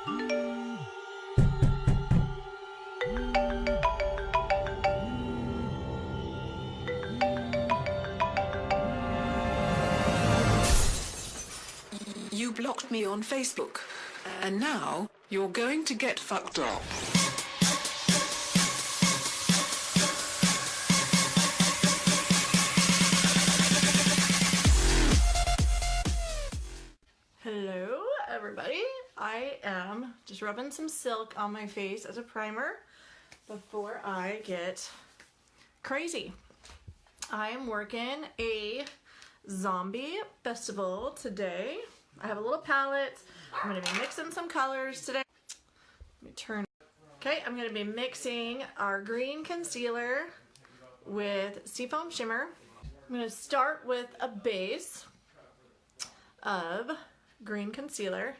You blocked me on Facebook, and now you're going to get fucked up. Hello everybody, I am just rubbing some silk on my face as a primer before I get crazy. I am working a zombie festival today. I have a little palette. I'm going to be mixing some colors today. Let me turn. Okay, I'm going to be mixing our green concealer with Seafoam shimmer. I'm going to start with a base of green concealer.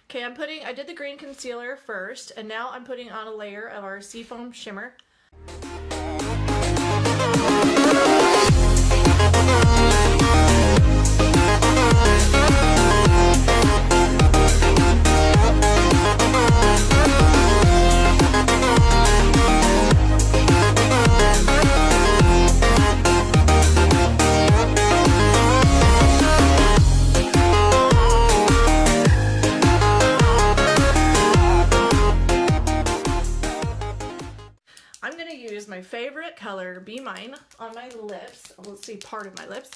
Okay, I did the green concealer first, and now I'm putting on a layer of our Seafoam shimmer. I'm going to use my favorite color, Be Mine, on my lips. Let's see part of my lips.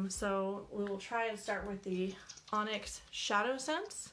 So we will try and start with the Onyx Shadowsense.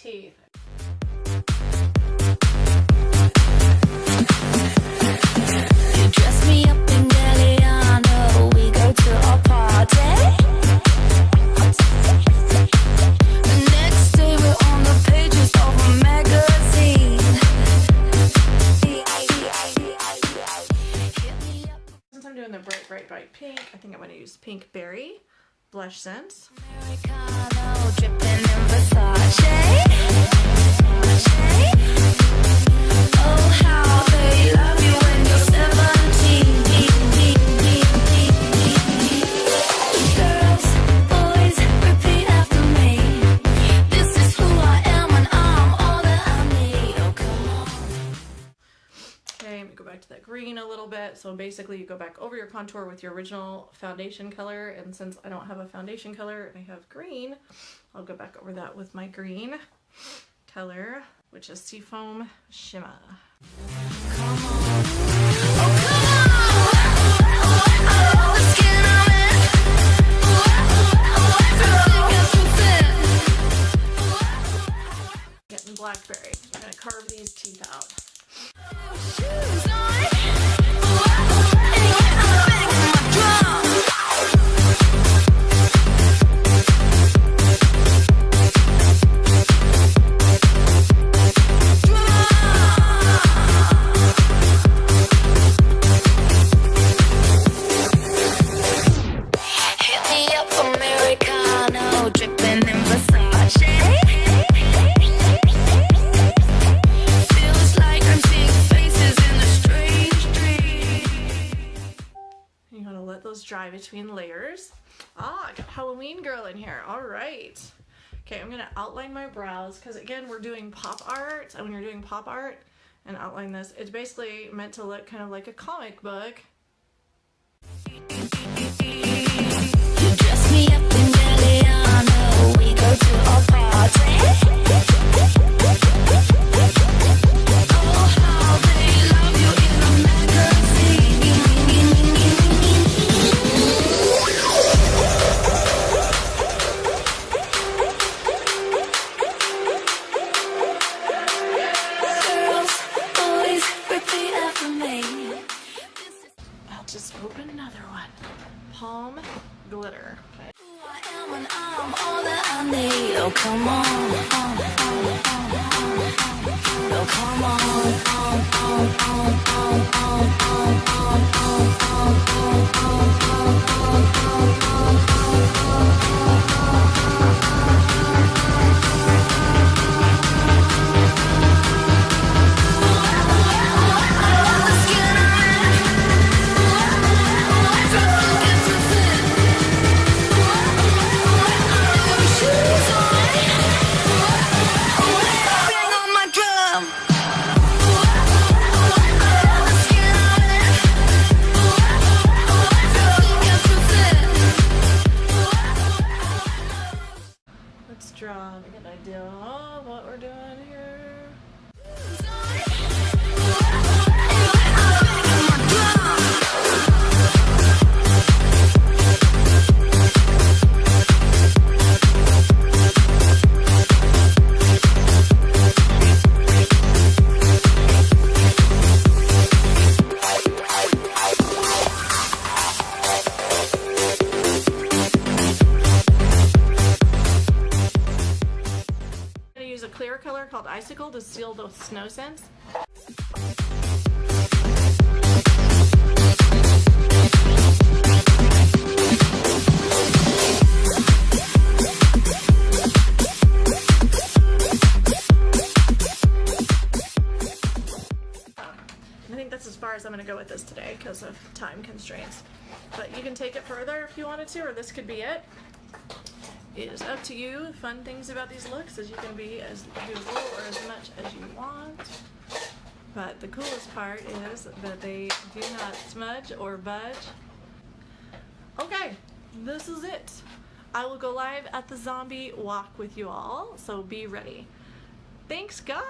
Teeth. You dress me up in Galliano, we go to our party. The next day we're on the pages of a magazine. Since I'm doing the bright pink, I think I'm going to use Pink Berry Blush Scent. Americano, dripping in Versace. Oh, how they love you when you're 17. Girls, boys, repeat after me. This is who I am when I'm all that I need. Oh, come on. Okay, let me go back to that green a little bit. So basically you go back over your contour with your original foundation color, and since I don't have a foundation color and I have green, I'll go back over that with my green color, which is Seafoam Shimmer. Come on. Oh, come on. The skin I'm in. Everything else will fit. Getting blackberry. I'm going to carve these teeth out. Shoes on. Anyway, I'm banging my drum. Hit me up, Americano, dripping in Versace. Feels like I'm seeing faces in a strange dream. You want to let those dry between layers. Ah, I got Halloween girl in here. All right. Okay, I'm gonna outline my brows because again, we're doing pop art. And when you're doing pop art and outline this, it's basically meant to look kind of like a comic book. You dress me up in Galliano, we go to a party. Oh, how they love you in a magazine. Girls, boys, repeat after me. I'll just open another one. Palm glitter. Okay. Who I am when I'm all that I need. Oh, come on. Oh, come bang on my drum. Let's draw and get an idea of what we're doing here. I'm gonna use a clear color called Icicle to seal the snow scents. I think that's as far as I'm going to go with this today because of time constraints. But you can take it further if you wanted to, or this could be it. It is up to you. Fun things about these looks is you can be as beautiful or as much as you want. But the coolest part is that they do not smudge or budge. Okay, this is it. I will go live at the zombie walk with you all, so be ready. Thanks, guys!